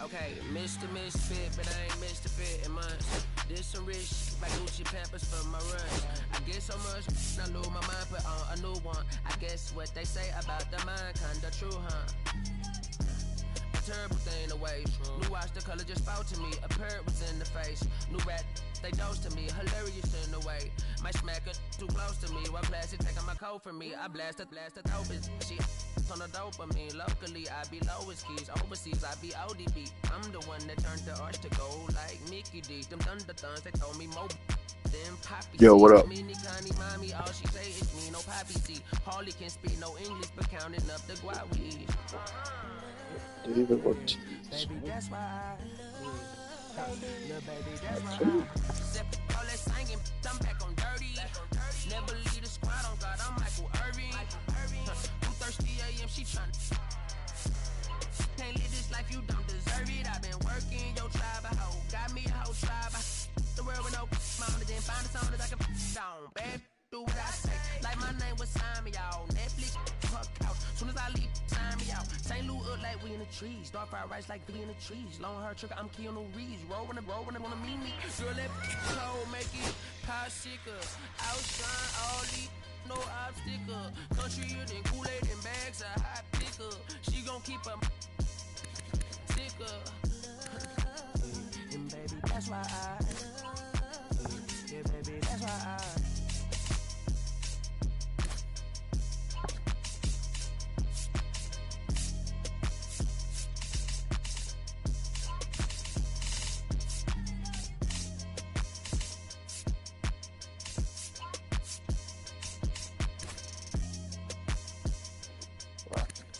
Okay, Mr. Misfit, but I ain't Mr. Fit in months. This some rich shit like Gucci Pampers for my runs. I get so much, I lose my mind, put on a new one. I guess what they say about the mind, kinda true, huh? A terrible thing to waste. New watch, the color just spoke to me. A parrot was in the face. New rat, they dose to me. Hilarious in the way. My smacker too close to me. One plastic taking my coat from me. I blast a dope is she on the dopamine. Locally, I be lowest keys. Overseas, I be ODB. I'm the one that turned the arch to gold like Mickey D. Them thunder thuns, they told me more. Yo, what up? Mini Connie, mommy, all she say is me, no poppy seed. Harley can speak no English, but counting up the guap we eat. David Ortiz. Baby, that's why I little baby, that's why I all that singing, I'm back on dirty. Never leave the squad on God, I'm Michael Irving. 2:30 a.m. she tryna. Can't live this life, you don't deserve it. I've been working, your tribe a hoe. Got me a whole tribe. The world with no mounted, then find a song that I can down. Bad, do what I say. Like my name was Simon, y'all. Netflix, her couch. Soon as I leave, sign me out. St. Louis up like we in the trees. Dark fried rice like we in the trees. Long hair trigger, I'm Keanu Reeves. Rolling, wanna meet me. Girl, that cold, make it pop sicker. Outshine all these. No obstacle. Country then Kool-Aid and bags of hot picker. She gon' keep a sticker. And baby, that's why yeah, baby, that's why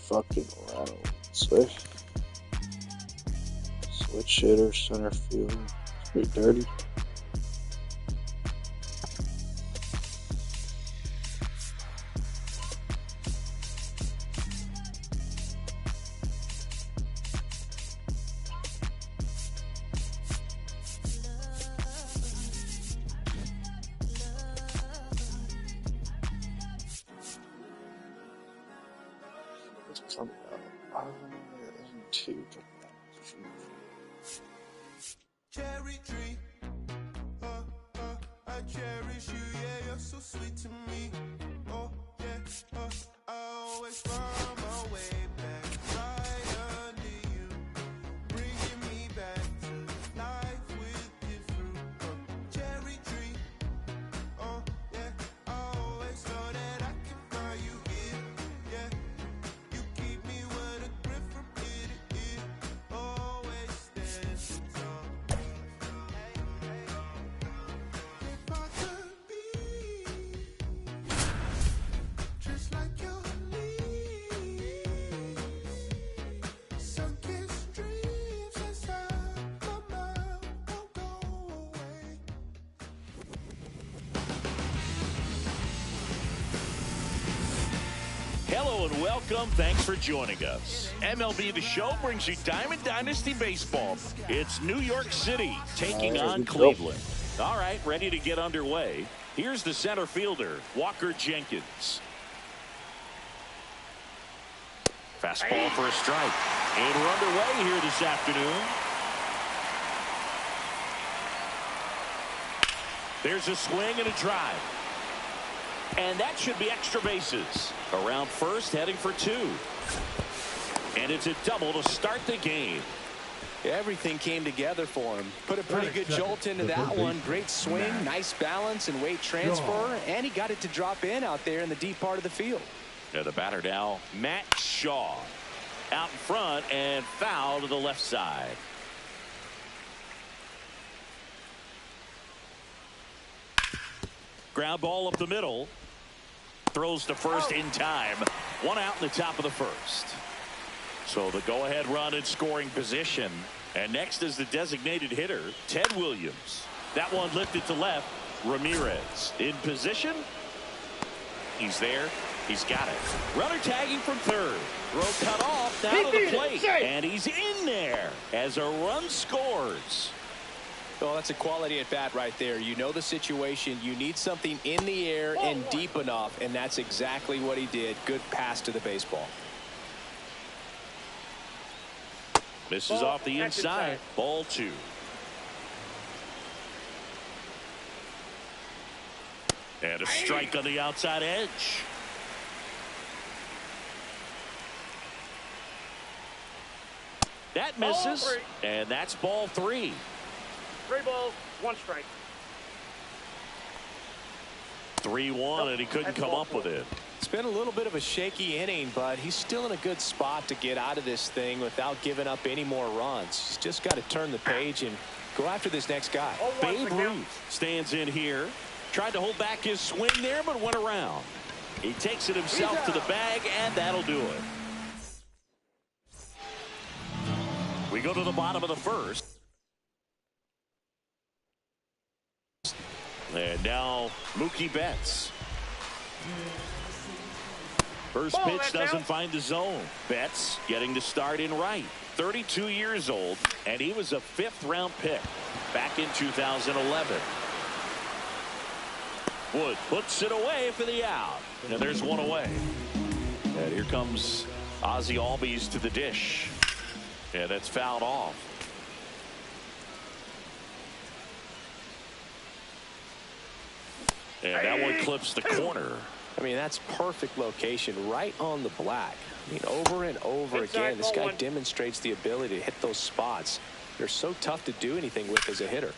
Fucking rattle. Switch hitter, center field. It's pretty dirty. It's coming out. Two. Cherry tree, I cherish you, yeah, you're so sweet to me. Oh, yeah, I always find my way back right under you, bringing me back to life with your fruit. Cherry tree, oh, yeah, I always know that I can find you here, yeah. You keep me with a grip from ear to ear, always standing tall. If I could be just like your leaves, sun-kissed dreams inside my mind won't go away. Hello and welcome. Thanks for joining us. MLB The Show brings you Diamond Dynasty Baseball. It's New York City taking on Cleveland. All right, ready to get underway. Here's the center fielder, Walker Jenkins. Fastball for a strike. And we're underway here this afternoon. There's a swing and a drive. And that should be extra bases. Around first, heading for two. And it's a double to start the game. Everything came together for him. Put a pretty good jolt into that one. Great swing, nice balance and weight transfer. And he got it to drop in out there in the deep part of the field. Now the batter now, Matt Shaw. Out in front and foul to the left side. Ground ball up the middle. Throws to first in time. One out in the top of the first. So the go-ahead run in scoring position. And next is the designated hitter, Ted Williams. That one lifted to left. Ramirez in position. He's there. He's got it. Runner tagging from third. Throw cut off down to the plate. And he's in there as a run scores. Oh, that's a quality at bat right there. You know the situation. You need something in the air and deep enough, and that's exactly what he did. Good pass to the baseball. Misses Ball, off the that's inside. Ball 2. And a strike on the outside edge. That misses. And that's ball 3. 3 balls, 1 strike. 3-1, and he couldn't come up with it. It's been a little bit of a shaky inning, but he's still in a good spot to get out of this thing without giving up any more runs. He's just got to turn the page and go after this next guy. Babe Ruth stands in here. Tried to hold back his swing there, but went around. He takes it himself to the bag, and that'll do it. We go to the bottom of the first. And now Mookie Betts. First pitch doesn't find the zone. Betts getting to start in right. 32 years old, and he was a 5th-round pick back in 2011. Wood puts it away for the out. And there's one away. And here comes Ozzie Albies to the dish. And that's fouled off. And that one clips the corner. I mean, that's perfect location right on the black. I mean, over and over again, this guy demonstrates the ability to hit those spots. They're so tough to do anything with as a hitter.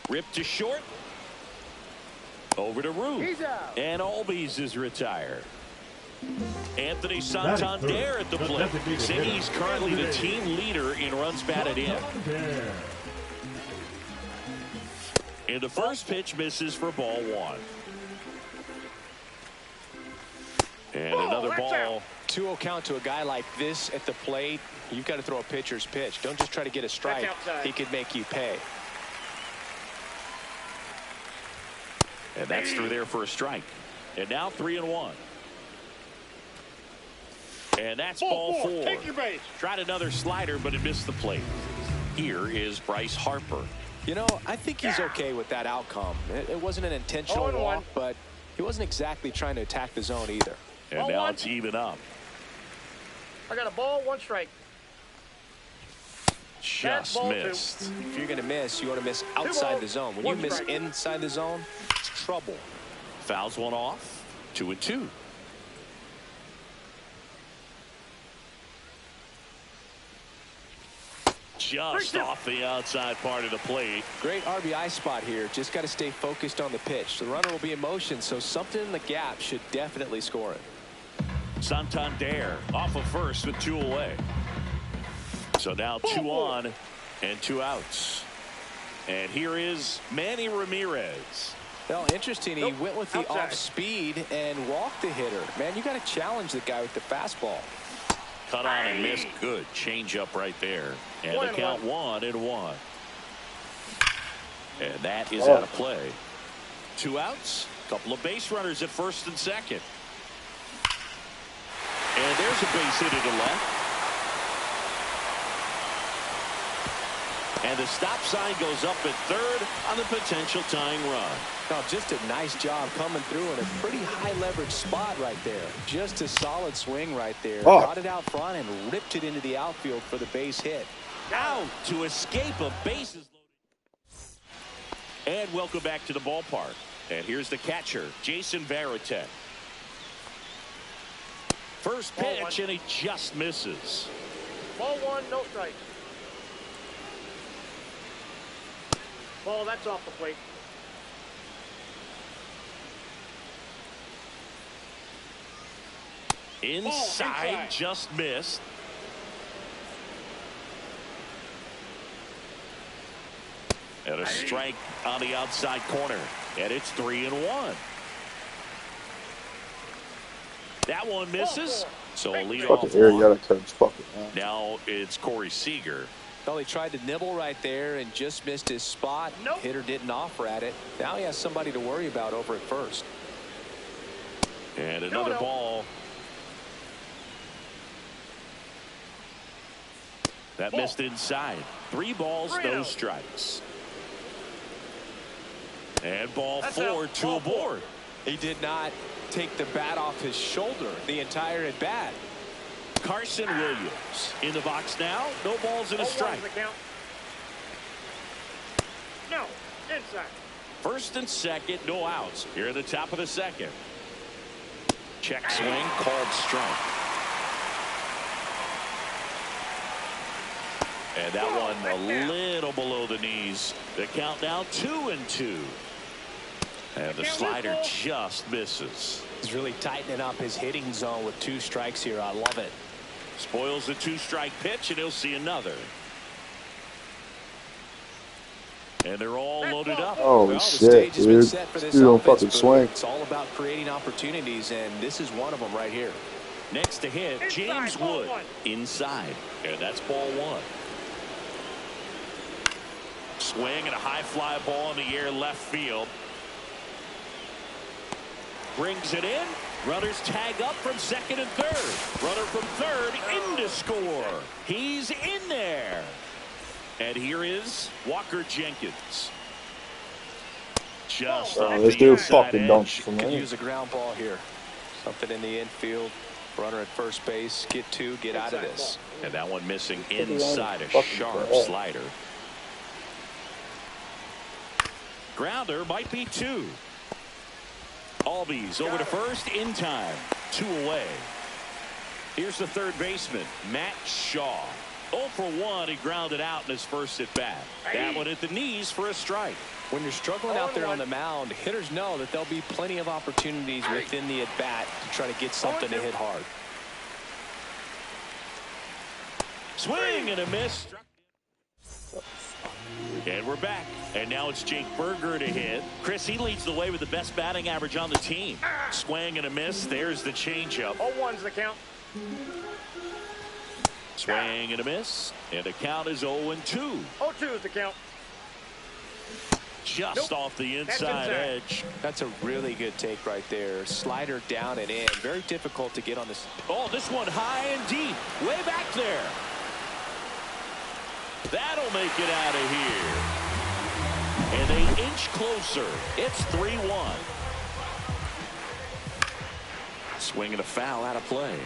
Ripped to short. Over to Ruth. And Albies is retired. Anthony Santander at the plate. He's currently the team leader in runs batted in. And the first pitch misses for ball 1. And another ball. 2-0 count to a guy like this at the plate. You've got to throw a pitcher's pitch. Don't just try to get a strike. He could make you pay. And that's through there for a strike. And now 3-1. And that's ball 4. Take your base. Tried another slider, but it missed the plate. Here is Bryce Harper. You know, I think he's okay with that outcome. It wasn't an intentional walk, but he wasn't exactly trying to attack the zone either. And now it's even up. I got a ball, 1 strike. Just missed. If you're going to miss, you want to miss outside the zone. When you miss inside the zone, it's trouble. Fouls one off. 2-2. Just off the outside part of the plate. Great RBI spot here. Just got to stay focused on the pitch. The runner will be in motion, so something in the gap should definitely score it. Santander off of first with 2 away. So now 2 on and 2 outs. And here is Manny Ramirez. Well, interesting. He went with the off speed and walked the hitter. Man, you got to challenge the guy with the fastball. Cut on and missed. Good change up right there. And the count 1-1. And that is out of play. 2 outs. Couple of base runners at first and second. And there's a base hit to the left. And the stop sign goes up at third on the potential tying run. Oh, just a nice job coming through in a pretty high leverage spot right there. Just a solid swing right there. Got it out front and ripped it into the outfield for the base hit. Out to escape a bases loaded. And welcome back to the ballpark. And here's the catcher, Jason Varitek. First pitch, and he just misses. Ball 1, no strikes. Ball, that's off the plate. Inside, just missed. And a strike on the outside corner. And it's 3-1. That one misses. So a lead off. Now it's Corey Seager. Well, he tried to nibble right there and just missed his spot. Hitter didn't offer at it. Now he has somebody to worry about over at first. And another ball. That missed inside. 3 balls, no strikes. And ball 4, 2 aboard. He did not take the bat off his shoulder the entire at bat. Carson Williams in the box now. No balls and a strike. No, inside. First and second, no outs. Here at the top of the second. Check swing, called strike. And that one a little below the knees. The count now 2-2. And the slider just misses. He's really tightening up his hitting zone with 2 strikes here. I love it. Spoils the 2-strike pitch, and he'll see another. And they're all loaded up. Oh, well, shit, the stage has been dude. set for this You don't offense, fucking swing. It's all about creating opportunities, and this is one of them right here. Next to hit, James Wood inside. And that's ball 1. Swing and a high fly ball in the air left field. Brings it in. Runners tag up from second and third. Runner from third in to score. He's in there. And here is Walker Jenkins. Just off this the dude inside fucking edge. dunks from Could me. use a ground ball here. Something in the infield. Runner at first base. Get 2. Get out of this. And that one missing inside a Fucking sharp bad. slider. Grounder might be 2. Albies over to first in time. 2 away. Here's the third baseman, Matt Shaw. 0 for 1. He grounded out in his first at bat. That one at the knees for a strike. When you're struggling out there on the mound, hitters know that there'll be plenty of opportunities within the at bat to try to get something to hit hard. Swing and a miss. And we're back. And now it's Jake Burger to hit. Chris, he leads the way with the best batting average on the team. Swing and a miss. There's the changeup. 0-1's the count. Swing and a miss. And the count is 0-2. 0-2 is the count. Just off the inside edge. That's a really good take right there. Slider down and in. Very difficult to get on this. Oh, this one high and deep. Way back there. That'll make it out of here. And they inch closer. It's 3-1. Swing and a foul out of play.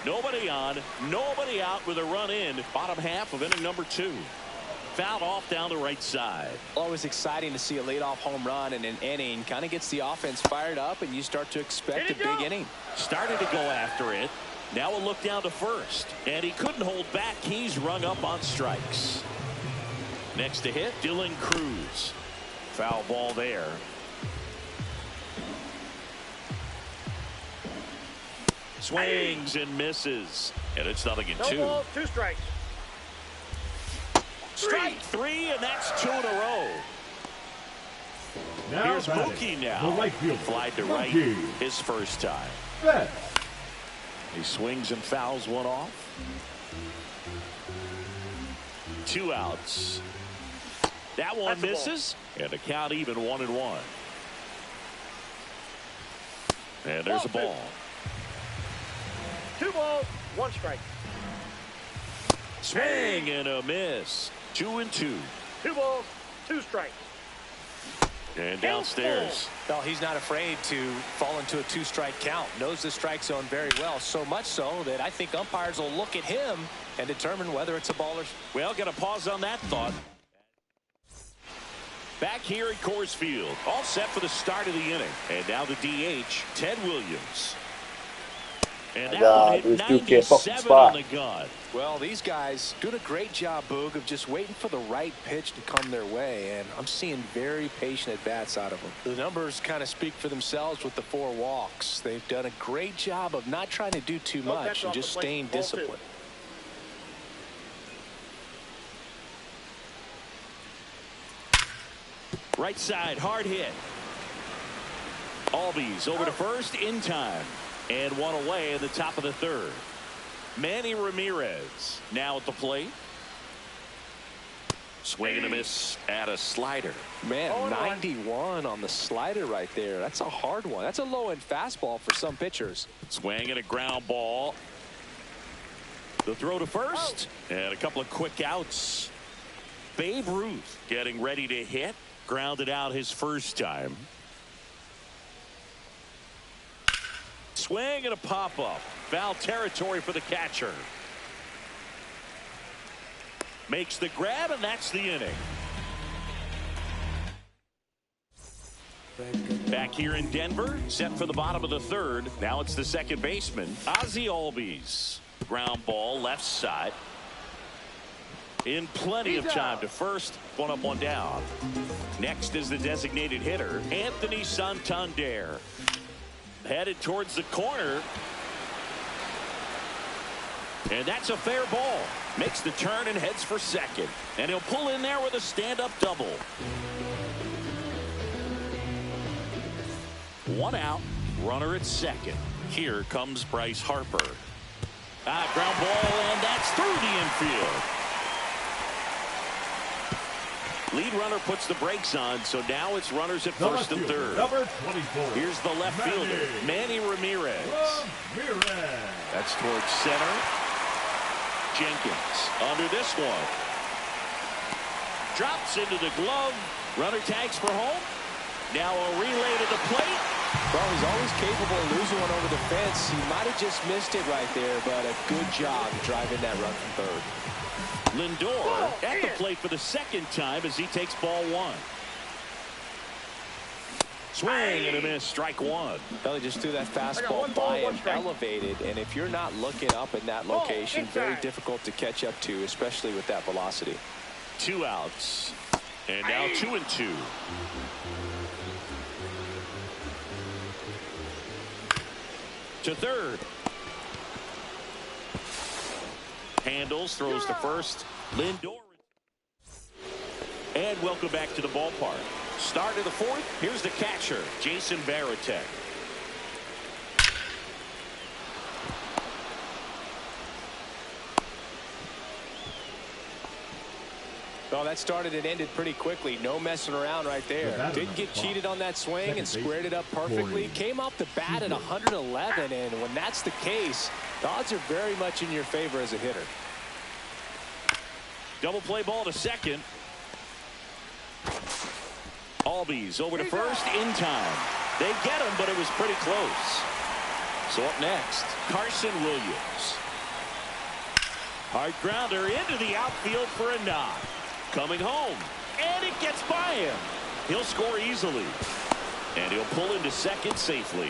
Nobody on, nobody out with a run in. Bottom half of inning number 2. Fouled off down the right side. Always exciting to see a leadoff home run in an inning. Kind of gets the offense fired up, and you start to expect a big inning. Started to go after it. Now a look down to first. And he couldn't hold back. He's rung up on strikes. Next to hit, Dylan Cruz. Foul ball there. Swings and misses. And it's 0-2. No ball, 2 strikes. Strike 3, and that's 2 in a row. Now Here's Mookie now. the right fielder, Flied to right Mookie his first time. Betts. He swings and fouls one off. 2 outs. That one misses. And the count even 1-1. And there's a ball. 2 balls, 1 strike. Swing and a miss. 2-2. 2 balls, 2 strikes. And downstairs. Well, he's not afraid to fall into a 2-strike count. Knows the strike zone very well. So much so that I think umpires will look at him and determine whether it's a ball or. Well, got to pause on that thought. Back here at Coors Field. All set for the start of the inning. And now the DH, Ted Williams. And that one hit this dude can't fucking 97 spot. on the gun. Well, these guys doing a great job, Boog, of just waiting for the right pitch to come their way, and I'm seeing very patient at-bats out of them. The numbers kind of speak for themselves with the 4 walks. They've done a great job of not trying to do too much and just staying disciplined. Right side, hard hit. Albies over to first in time. And 1 away in the top of the 3rd. Manny Ramirez now at the plate. Swing and a miss at a slider. Man, 91 on the slider right there. That's a hard one. That's a low-end fastball for some pitchers. Swing and a ground ball. The throw to first. And a couple of quick outs. Babe Ruth getting ready to hit. Grounded out his first time. Swing and a pop-up. Foul territory for the catcher. Makes the grab, and that's the inning. Back here in Denver, set for the bottom of the third. Now it's the second baseman, Ozzie Albies. Ground ball, left side. In plenty of time to first. One up, one down. Next is the designated hitter, Anthony Santander. Headed towards the corner. And that's a fair ball. Makes the turn and heads for second. And he'll pull in there with a stand-up double. One out, runner at second. Here comes Bryce Harper. Ground ball, and that's through the infield. Lead runner puts the brakes on, so now it's runners at first and third. Number 24. Here's the left fielder, Manny Ramirez. That's towards center. Jenkins under this one. Drops into the glove. Runner tags for home. Now a relay to the plate. Well, he's always capable of losing one over the fence. He might have just missed it right there, but a good job driving that run from third. Lindor at the plate for the second time as he takes ball one. Swing and a miss, strike one. Well, he just threw that fastball by him, elevated, and if you're not looking up in that location, very difficult to catch up to, especially with that velocity. 2 outs, and now 2-2. To third. Handles, throws to first. Lindor. And welcome back to the ballpark. Start of the fourth. Here's the catcher, Jason Varitek. Well, that started and ended pretty quickly. No messing around right there. Didn't get cheated on that swing and squared it up perfectly. Came off the bat at 111, and when that's the case, the odds are very much in your favor as a hitter. Double play ball to second. Albies over to first in time. They get him, but it was pretty close. So up next, Carson Williams. Hard grounder into the outfield for a knock. Coming home, and it gets by him. He'll score easily, and he'll pull into second safely.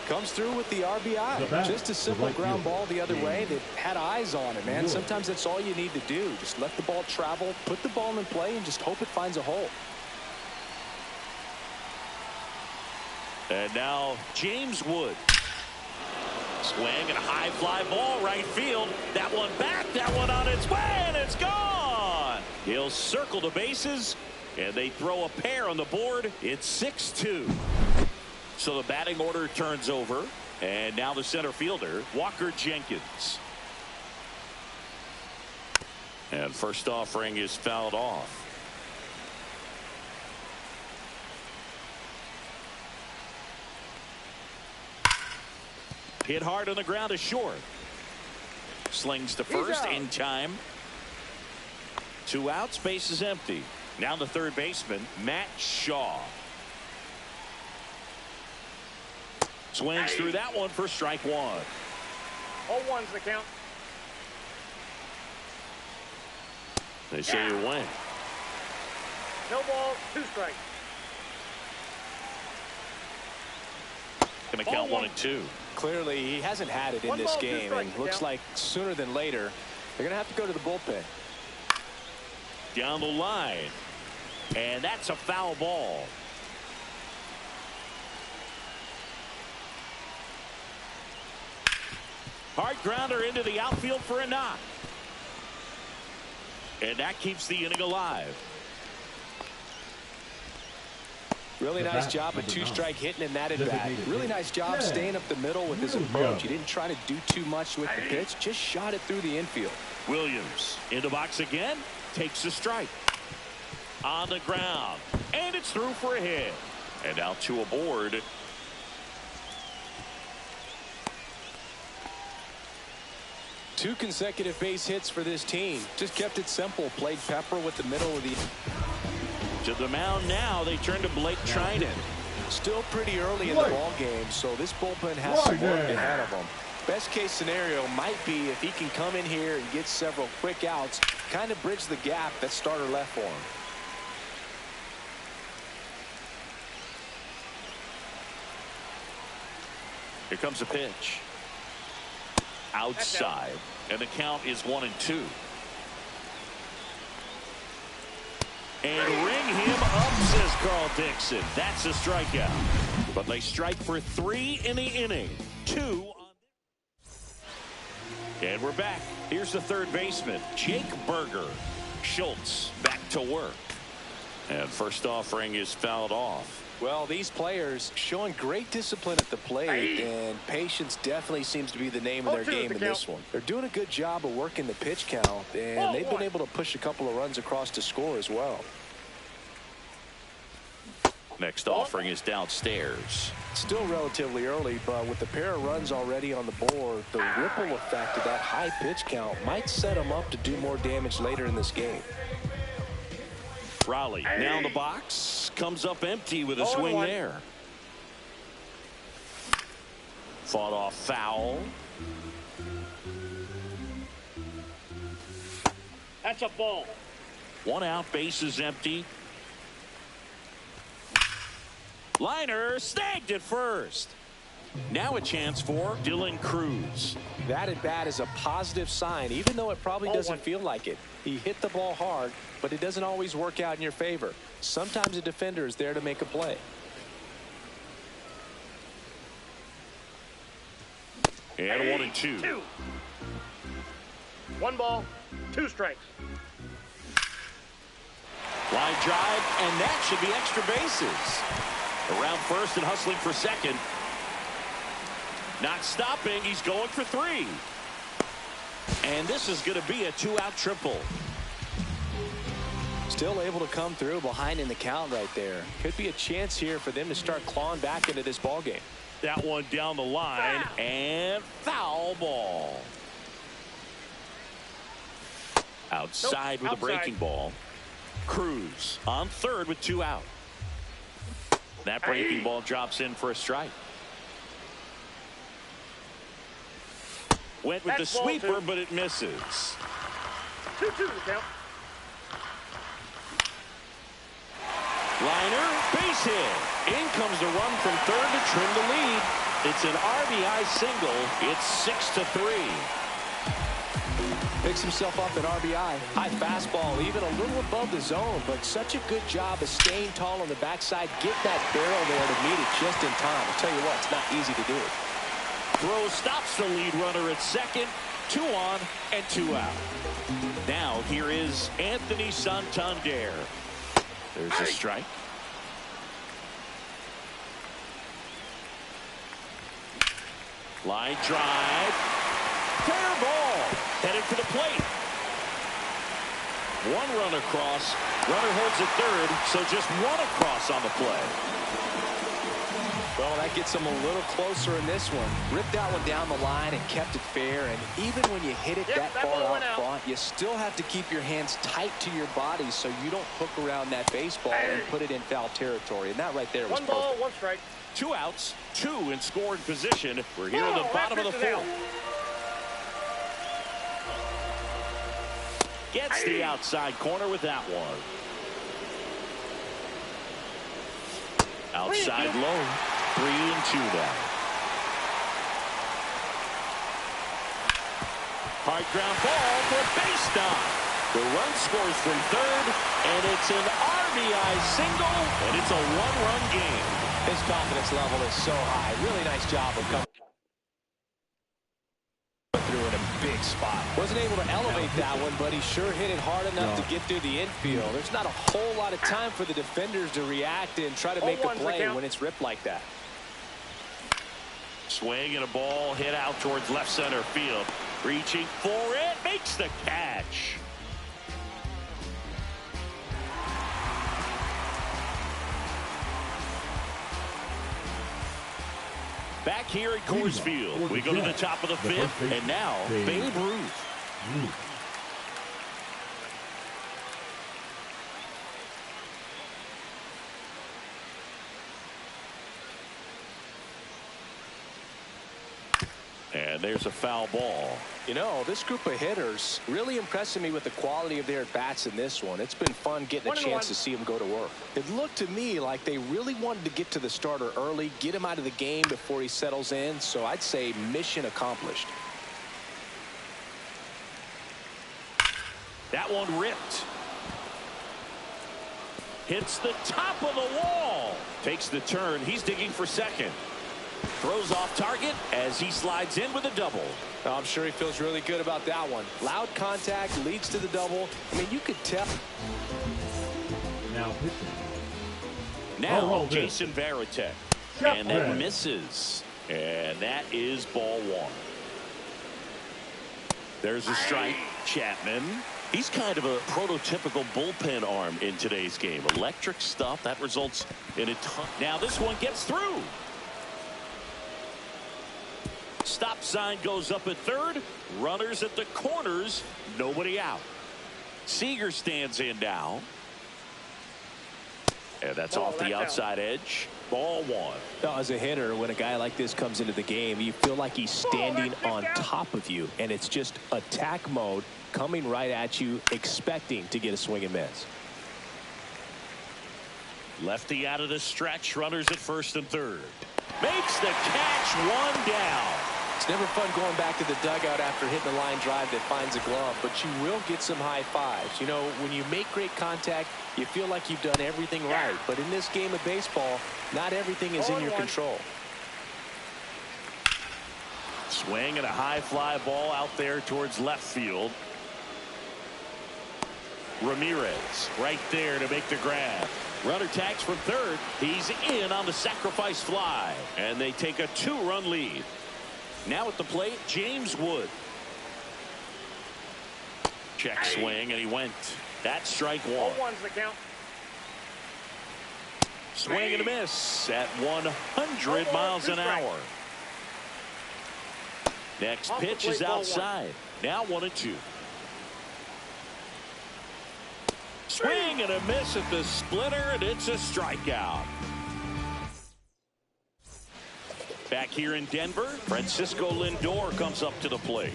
Comes through with the RBI. Just a simple ground ball the other way. They've had eyes on it, man. Sometimes that's all you need to do. Just let the ball travel, put the ball in play, and just hope it finds a hole. And now James Wood. Swing and a high fly ball right field. That one back, that one on its way, and it's gone. He'll circle the bases, and they throw a pair on the board. It's 6-2. So the batting order turns over, and now the center fielder, Walker Jenkins. And first offering is fouled off. Hit hard on the ground to short. Slings to first in time. 2 outs, base is empty. Now the third baseman, Matt Shaw. Swings through that one for strike one. 0-1's the count. They say you win. No balls, 2 strikes. Gonna count 1 and 2. Clearly, he hasn't had it in this game, and looks like sooner than later, they're going to have to go to the bullpen. Down the line, and that's a foul ball. Hard grounder into the outfield for a knock. And that keeps the inning alive. Really nice job of 2-strike hitting in that at bat. Really nice job staying up the middle with his approach. He didn't try to do too much with the pitch, just shot it through the infield. Williams in the box again, takes a strike. On the ground, and it's through for a hit. And now 2 aboard. Two consecutive base hits for this team. Just kept it simple. Played pepper with the middle of the. To the mound now, they turn to Blake Trinan. Still pretty early in the ball game, so this bullpen has some work ahead of them. Best case scenario might be if he can come in here and get several quick outs, kind of bridge the gap that starter left for him. Here comes a pitch. Outside. And the count is 1-2. And ring him up, says Carl Dixon. That's a strikeout. But they strike for 3 in the inning. 2 on. And we're back. Here's the third baseman, Jake Burger. Schultz back to work. And first offering is fouled off. Well, these players showing great discipline at the plate, and patience definitely seems to be the name of their game in this one. They're doing a good job of working the pitch count, and they've been able to push a couple of runs across to score as well. Next offering is downstairs. Still relatively early, but with the pair of runs already on the board, the ripple effect of that high pitch count might set them up to do more damage later in this game. Raleigh now in the box, comes up empty with a swing there. Fought off foul. That's a ball. 1 out, base is empty. Liner snagged at first. Now a chance for Dylan Cruz. That at bat is a positive sign, even though it probably doesn't feel like it. He hit the ball hard, but it doesn't always work out in your favor. Sometimes a defender is there to make a play. And 1-2. 1 ball, 2 strikes. Line drive, and that should be extra bases. Around first and hustling for second. Not stopping, he's going for 3. And this is going to be a 2-out triple. Still able to come through behind in the count right there. Could be a chance here for them to start clawing back into this ball game. That one down the line, and foul ball. Outside with a breaking ball. Cruz on third with 2 out. That breaking ball drops in for a strike. Went with the sweeper, but it misses. 2-2 the count. Liner, base hit. In comes the run from third to trim the lead. It's an RBI single. It's 6-3. Picks himself up at RBI. High fastball, even a little above the zone, but such a good job of staying tall on the backside. Get that barrel there to meet it just in time. I'll tell you what, it's not easy to do. Throw stops the lead runner at second. 2 on and 2 out. Now here is Anthony Santander. There's a strike. Line drive. Fair ball. Headed for the plate. 1 run across. Runner holds at third, so just 1 across on the play. Well, that gets them a little closer in this one. Ripped that one down the line and kept it fair. And even when you hit it that far out front, you still have to keep your hands tight to your body so you don't hook around that baseball and put it in foul territory. And that right there was 1 ball, perfect. 1 strike. 2 outs, 2 in scoring position. We're here at the bottom of the 4th. Gets the outside corner with that one. Outside low. 3-2 now. Hard ground ball for a base knock. The run scores from third, and it's an RBI single, and it's a 1-run game. His confidence level is so high. Really nice job of coming through in a big spot. Wasn't able to elevate that one, but he sure hit it hard enough to get through the infield. There's not a whole lot of time for the defenders to react and try to make a play when it's ripped like that. Swing and a ball hit out towards left center field. Reaching for it, makes the catch. Back here at Coors Field, we go to the top of the 5th, and now Babe Ruth. And And there's a foul ball. You know, this group of hitters really impressing me with the quality of their at-bats in this one. It's been fun getting a chance to see them go to work. It looked to me like they really wanted to get to the starter early, get him out of the game before he settles in. So I'd say mission accomplished. That one ripped. Hits the top of the wall. Takes the turn. He's digging for second. Throws off target as he slides in with a double. I'm sure he feels really good about that one. Loud contact leads to the double. I mean, you could tell. Now pitching. Now Jason Varitek. And that misses. And that is ball one. There's a strike. Chapman. He's kind of a prototypical bullpen arm in today's game. Electric stuff that results in a ton. Now this one gets through. Stop sign goes up at third. Runners at the corners. Nobody out. Seager stands in now. And that's off the outside edge. Ball one. Now, as a hitter, when a guy like this comes into the game, you feel like he's standing on top of you. And it's just attack mode coming right at you, expecting to get a swing and miss. Lefty out of the stretch. Runners at first and third. Makes the catch. One down. It's never fun going back to the dugout after hitting a line drive that finds a glove, but you will get some high fives. You know, when you make great contact, you feel like you've done everything right. But in this game of baseball, not everything is in your control. Swing and a high fly ball out there towards left field. Ramirez right there to make the grab. Runner tags from third. He's in on the sacrifice fly. And they take a 2-run lead. Now at the plate, James Wood. Check swing, and he went. That's strike one. 0-1's the count. Swing and a miss at 100 miles an hour. Next pitch is outside. Now 1-2. Swing and a miss at the splitter, and it's a strikeout. Back here in Denver, Francisco Lindor comes up to the plate.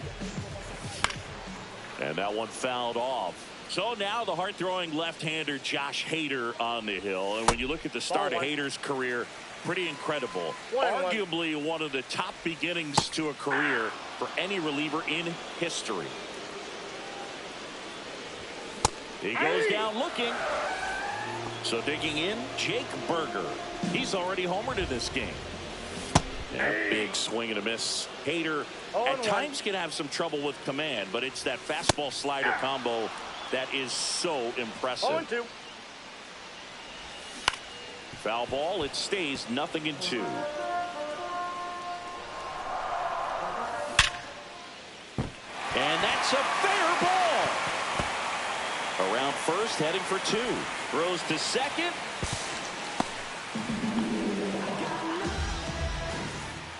And that one fouled off. So now the hard-throwing left-hander Josh Hader on the hill. And when you look at the start of Hader's career, pretty incredible. Arguably one of the top beginnings to a career for any reliever in history. He goes down looking. So digging in, Jake Burger. He's already homered in this game. And a big swing and a miss. Hader at times can have some trouble with command, but it's that fastball slider combo that is so impressive. 0-2. Foul ball. It stays 0-2. And that's a fair ball. Around first, heading for two. Throws to second.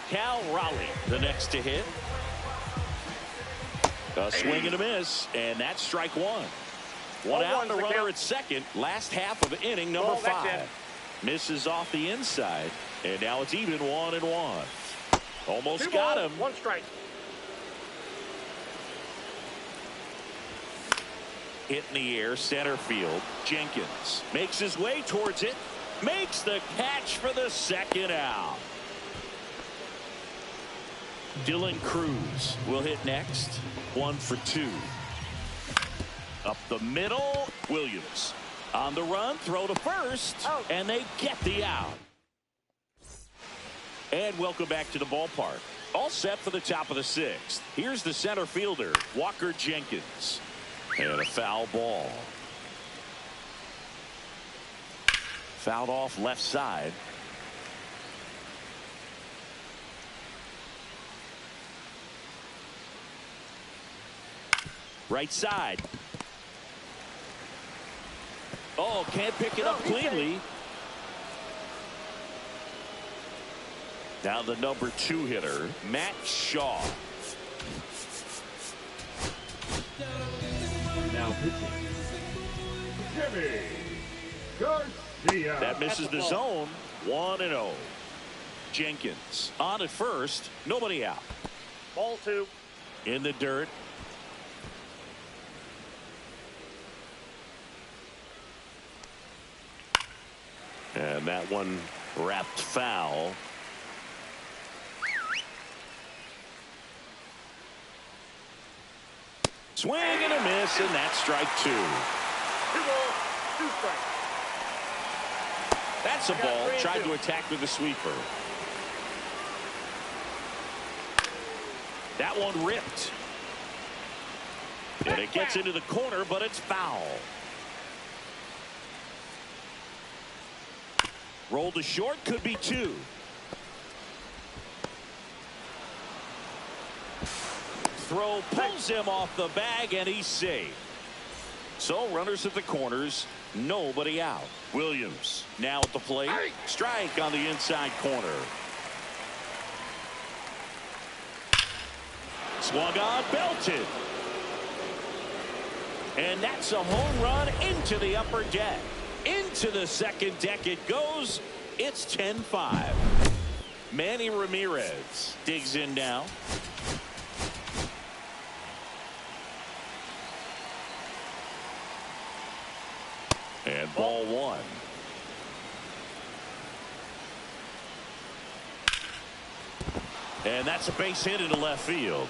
Cal Raleigh, the next to hit. A swing and a miss, and that's strike one. One out, the runner at second. Last half of inning number 5. Misses off the inside, and now it's even 1-1. Almost got him. 1 strike. Hit in the air, center field. Jenkins makes his way towards it. Makes the catch for the second out. Dylan Cruz will hit next. 1 for 2. Up the middle. Williams on the run. Throw to first. And they get the out. And welcome back to the ballpark. All set for the top of the 6th. Here's the center fielder, Walker Jenkins. And a foul ball. Fouled off left side. Right side. Oh, can't pick it up cleanly. Now the number 2 hitter, Matt Shaw. Now pitching. Jimmy Garcia. That misses the zone. 1-0. Jenkins on at first. Nobody out. Ball 2. In the dirt. And that one wrapped foul. Swing and a miss, and that's strike 2. 2 balls, 2 strikes. That's a ball. Tried to attack with a sweeper. That one ripped. And it gets into the corner, but it's foul. Rolled to short, could be 2. Throw pulls him off the bag, and he's safe. So runners at the corners, nobody out. Williams now at the plate. Strike on the inside corner. Swung on, belted. And that's a home run into the upper deck. Into the second deck it goes. It's 10-5. Manny Ramirez digs in now. And ball 1. And that's a base hit into left field.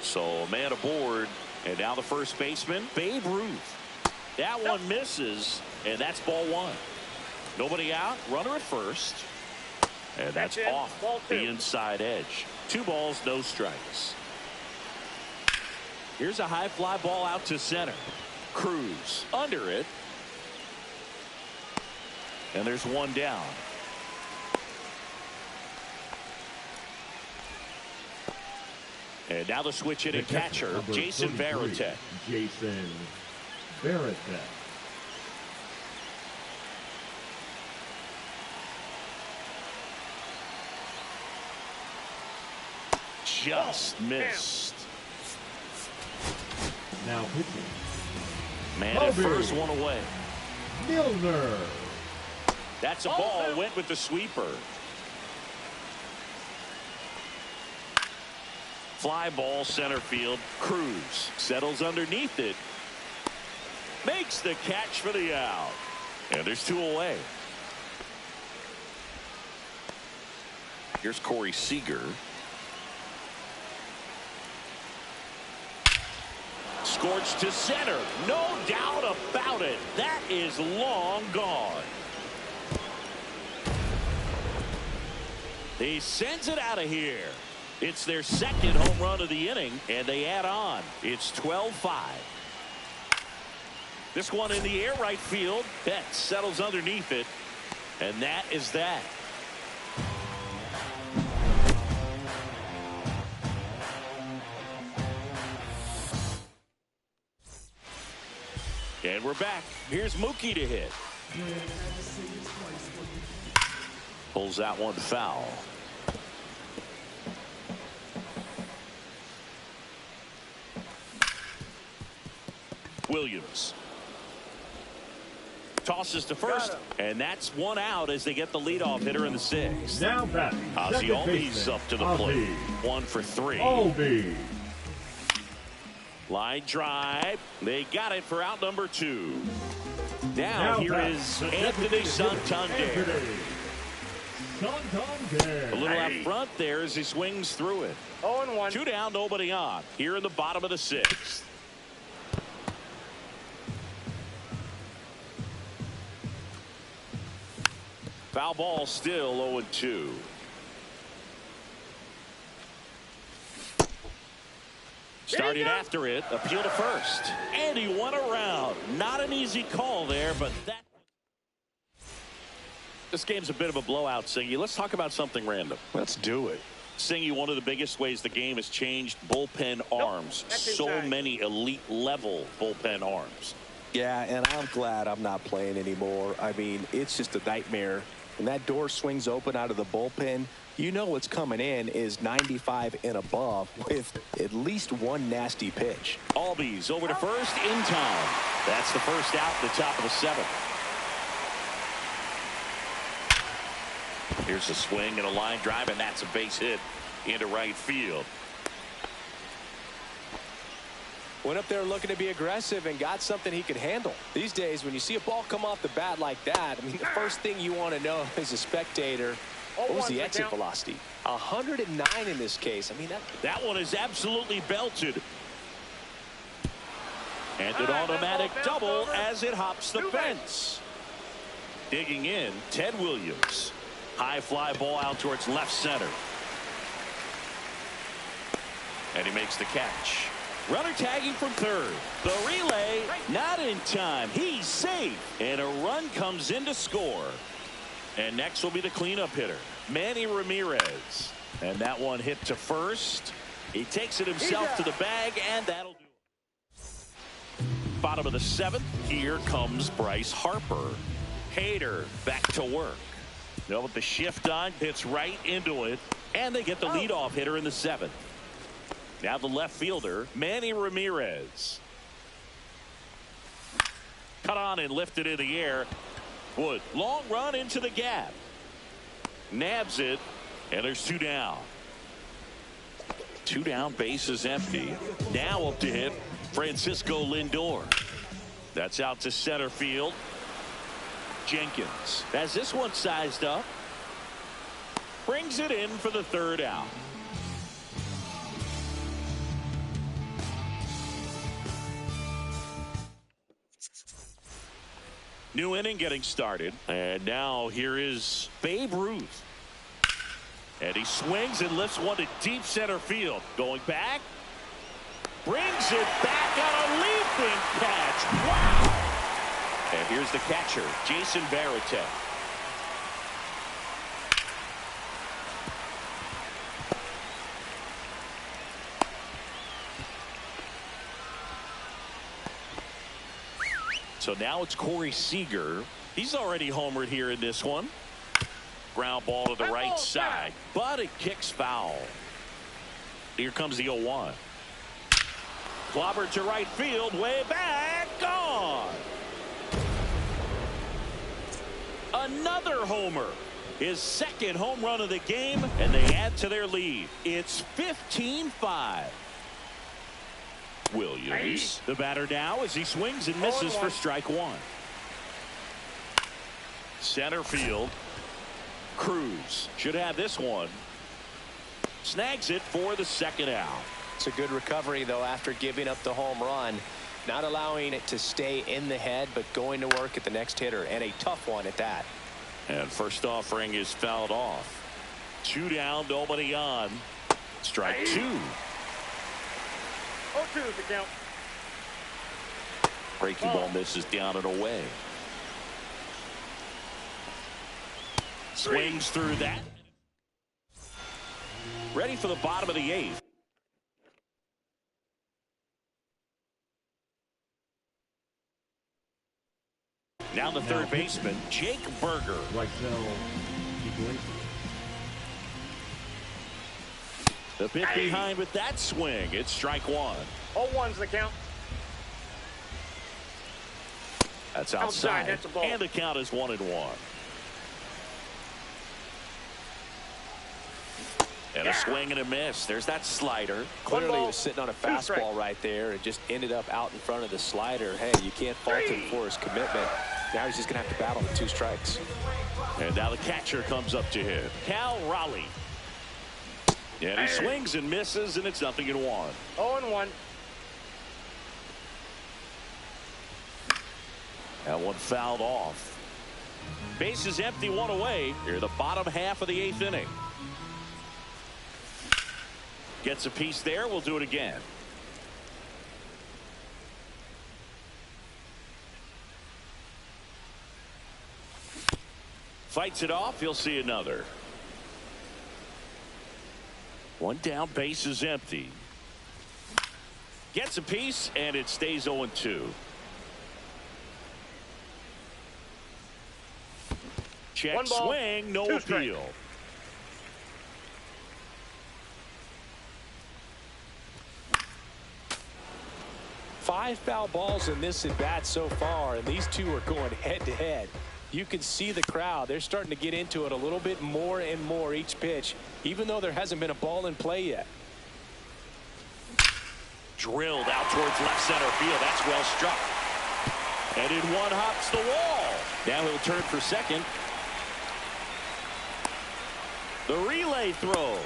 So a man aboard, and now the first baseman, Babe Ruth. That one misses, and that's ball 1. Nobody out, runner at first. And that's off the inside edge. 2 balls, no strikes. Here's a high fly ball out to center. Cruz under it. And there's 1 down. And now the switch hitting catcher, Jason Varitek. Jason Varitek. Just missed. Now pitching. Man at first, 1 away. Milner. That's a ball. Went with the sweeper. Fly ball center field. Cruz settles underneath it. Makes the catch for the out. And there's 2 away. Here's Corey Seager. Scorched to center. No doubt about it. That is long gone. He sends it out of here. It's their second home run of the inning, and they add on. It's 12-5. This one in the air right field. Betts settles underneath it, and that is that. And we're back. Here's Mookie to hit. Pulls that one foul. Williams tosses to first, and that's 1 out as they get the leadoff hitter in the 6th. Now batting. Ozzie Albies up to the plate. 1 for 3. Albies. Line drive. They got it for out number 2. Now here is Anthony Santander. A little out front there as he swings through it. 0-1. 2 down, nobody on. Here in the bottom of the 6th. Foul ball still 0-2. Started after it, appeal to first, and he won around. Not an easy call there, but that. This game's a bit of a blowout, Singy. Let's talk about something random. Let's do it. Singy, one of the biggest ways the game has changed, bullpen arms. So many elite level bullpen arms. Yeah, and I'm glad I'm not playing anymore. I mean, it's just a nightmare. When that door swings open out of the bullpen, you know what's coming in is 95 and above with at least 1 nasty pitch. Albies over to first in time. That's the first out at the top of the 7th. Here's a swing and a line drive, and that's a base hit into right field. Went up there looking to be aggressive and got something he could handle. These days, when you see a ball come off the bat like that, I mean, the first thing you want to know as a spectator, what was the exit velocity? 109 in this case. I mean, that one is absolutely belted. And an automatic double as it hops the fence. Digging in, Ted Williams. High fly ball out towards left center. And he makes the catch. Runner tagging from third. The relay not in time. He's safe. And a run comes in to score. And next will be the cleanup hitter, Manny Ramirez. And that one hit to first. He takes it himself to the bag, and that'll do it. Bottom of the seventh. Here comes Bryce Harper. Hader back to work. Now with the shift on, hits right into it. And they get the leadoff hitter in the seventh. Now the left fielder, Manny Ramirez. Cut on and lifted in the air. Wood, long run into the gap. Nabs it, and there's two down. Two down, base is empty. Now up to hit, Francisco Lindor. That's out to center field. Jenkins has this one sized up. Brings it in for the third out. New inning getting started. And now here is Babe Ruth. And he swings and lifts one to deep center field. Going back. Brings it back on a leaping catch. Wow! And here's the catcher, Jason Varitek. So now it's Corey Seager. He's already homered here in this one. Ground ball to the right side, but it kicks foul. Here comes the 0-1. Clobber to right field, way back, gone. Another homer. His second home run of the game, and they add to their lead. It's 15-5. Williams, the batter now as he swings and misses for strike one. Center field. Cruz should have this one. Snags it for the second out. It's a good recovery, though, after giving up the home run. Not allowing it to stay in the head, but going to work at the next hitter, and a tough one at that. And first offering is fouled off. Two down, nobody on. Strike two. 0-2 is the count. Breaking ball misses down and away. Swings through that. Ready for the bottom of the eighth. Now the third baseman, Jake Burger. The bit behind with that swing. It's strike one. 0-1's the count. That's outside. That's a ball. And the count is 1-1. And a swing and a miss. There's that slider. Clearly he was sitting on a fastball right there and just ended up out in front of the slider. Hey, you can't fault him for his commitment. Now he's just going to have to battle with two strikes. And now the catcher comes up to him, Cal Raleigh. And he swings and misses, and it's 0-1. 0-1. That one fouled off. Base is empty, one away. Here, the bottom half of the eighth inning. Gets a piece there. We'll do it again. Fights it off. He'll see another. One down, base is empty. Gets a piece, and it stays 0-2. Check swing, no appeal. Five foul balls in this at bat so far, and these two are going head to head. You can see the crowd. They're starting to get into it a little bit more and more each pitch, even though there hasn't been a ball in play yet. Drilled out towards left center field. That's well struck. And in one hops the wall. Now he'll turn for second. The relay throw.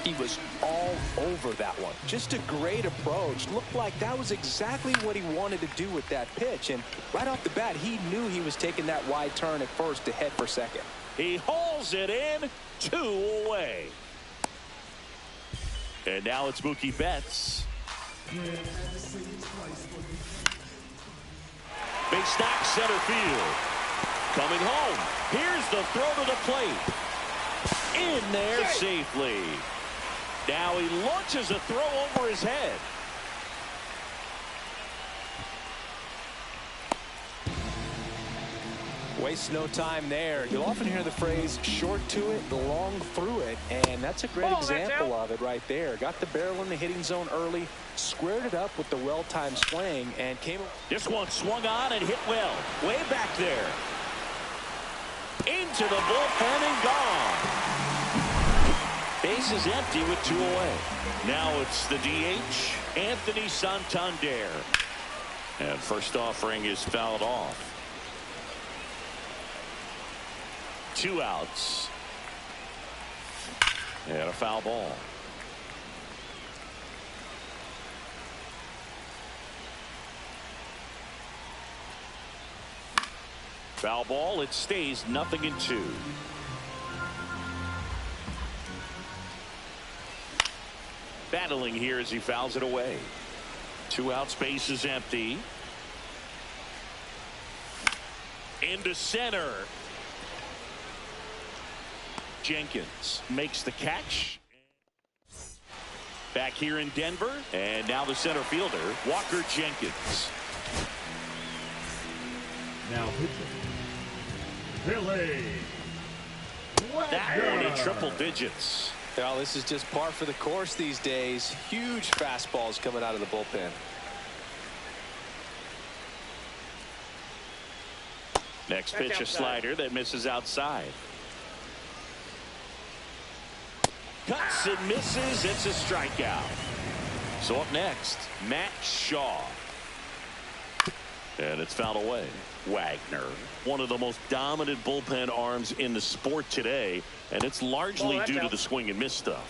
He was all over that one. Just a great approach. Looked like that was exactly what he wanted to do with that pitch. And right off the bat, he knew he was taking that wide turn at first to head for second. He hauls it in, 2 away. And now it's Mookie Betts. Big stack center field. Coming home. Here's the throw to the plate. In there safely. Now he launches a throw over his head. Waste no time there. You'll often hear the phrase short to it, long through it, and that's a great example of it right there. Got the barrel in the hitting zone early, squared it up with the well-timed swing, and came. This one swung on and hit well. Way back there. Into the bullpen and gone. Base is empty with 2 away. Now it's the DH, Anthony Santander. And first offering is fouled off. 2 outs. And a foul ball. Foul ball. It stays 0-2. Battling here as he fouls it away. 2 outs, base is empty. Into center. Jenkins makes the catch. Back here in Denver, and now the center fielder, Walker Jenkins. Now pitching, Billy Wagner. That one in triple digits. Well, this is just par for the course these days. Huge fastballs coming out of the bullpen. Next pitch, a slider that misses outside. Cuts and misses. It's a strikeout. So up next, Matt Shaw. And it's fouled away. Wagner, one of the most dominant bullpen arms in the sport today, and it's largely due to the swing and miss stuff.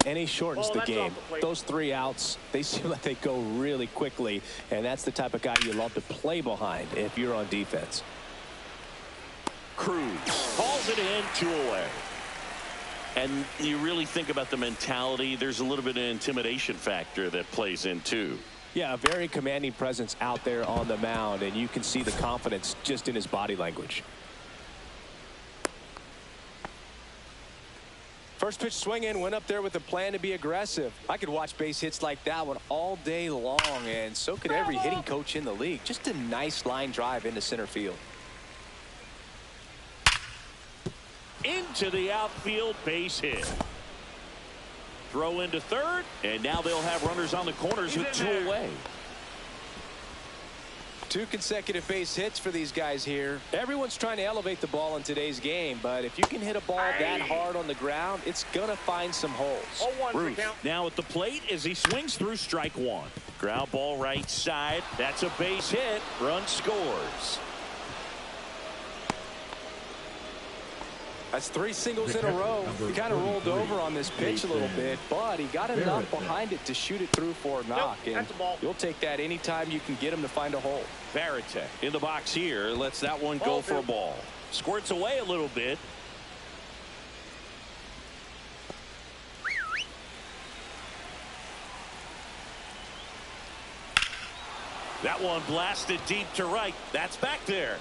And he shortens the game. Those 3 outs, they seem like they go really quickly, and that's the type of guy you love to play behind if you're on defense. Cruz hauls it in, 2 away. And you really think about the mentality, there's a little bit of intimidation factor that plays in too. Yeah, a very commanding presence out there on the mound, and you can see the confidence just in his body language. First pitch swinging, went up there with a plan to be aggressive. I could watch base hits like that one all day long, and so could every hitting coach in the league. Just a nice line drive into center field. Into the outfield, base hit. Throw into third, and now they'll have runners on the corners with 2 away. 2 consecutive base hits for these guys here. Everyone's trying to elevate the ball in today's game, but if you can hit a ball that hard on the ground, it's gonna find some holes. Ruth now at the plate as he swings through strike 1. Ground ball right side. That's a base hit. Run scores. That's 3 singles in a row. He kind of rolled over on this pitch a little bit, but he got enough behind it to shoot it through for a knock. And you'll take that anytime you can get him to find a hole. Varitek in the box here. Lets that one go for a ball. Squirts away a little bit. That one blasted deep to right. That's back there.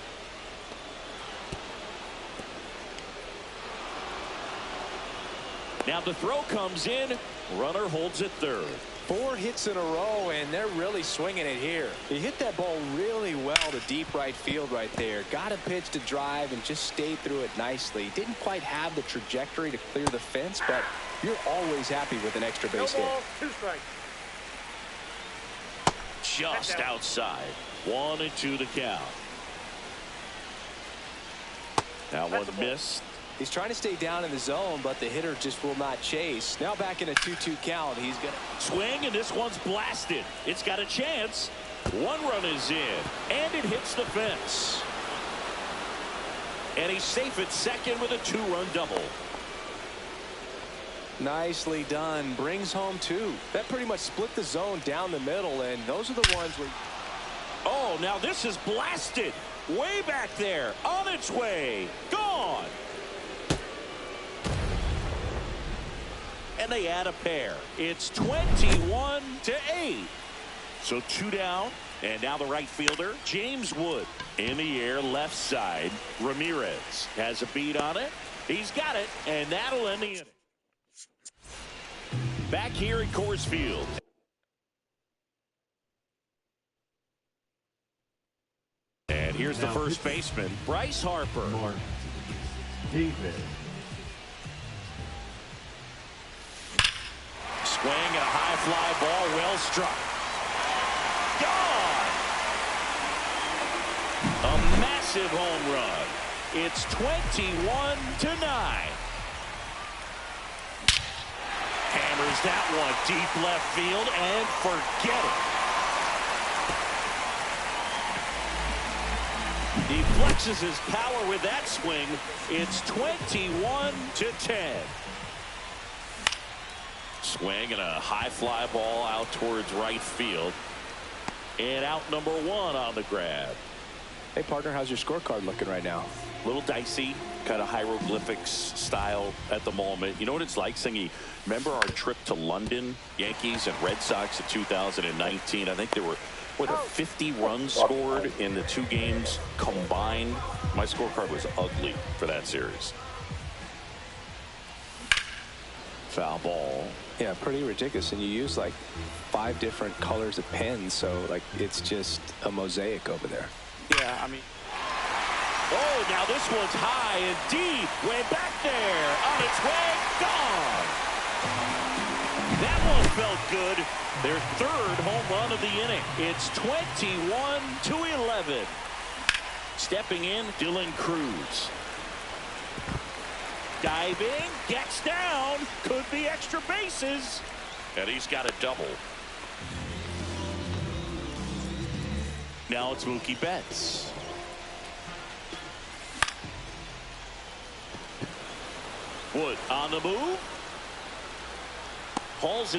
Now the throw comes in. Runner holds it third. 4 hits in a row, and they're really swinging it here. He hit that ball really well to deep right field right there. Got a pitch to drive and just stayed through it nicely. Didn't quite have the trajectory to clear the fence, but you're always happy with an extra base hit. 2 strikes. just outside. 1-2 to count. Now one missed. He's trying to stay down in the zone, but the hitter just will not chase. Now back in a 2-2 count. He's going to Swing, and this one's blasted. It's got a chance. 1 run is in, and it hits the fence. And he's safe at second with a 2-run double. Nicely done. Brings home 2. That pretty much split the zone down the middle, and those are the ones where... Oh, now this is blasted. Way back there. On its way. Gone. And they add a pair. It's 21-8. So 2 down. And now the right fielder, James Wood. In the air, left side. Ramirez has a beat on it. He's got it, and that'll end the inning. Back here at Coors Field. And here's the first baseman, Bryce Harper. David. Swing and a high fly ball, well struck. Gone! A massive home run. It's 21-9. Hammers that one deep left field and forget it. He flexes his power with that swing. It's 21-10. Swing and a high fly ball out towards right field. And out number 1 on the grab. Hey, partner, how's your scorecard looking right now? A little dicey, kind of hieroglyphics style at the moment. You know what it's like, Singy? Remember our trip to London, Yankees and Red Sox in 2019? I think there were, 50 runs scored in the 2 games combined. My scorecard was ugly for that series. Foul ball. Yeah, pretty ridiculous. And you use like 5 different colors of pens, so like it's just a mosaic over there. Yeah, I mean. Oh, now this one's high and deep. Way back there. On its way. Gone. That one felt good. Their 3rd home run of the inning. It's 21-11. Stepping in, Dylan Cruz. Diving, gets down, could be extra bases. And he's got a double. Now it's Mookie Betts. Wood on the move. Hauls it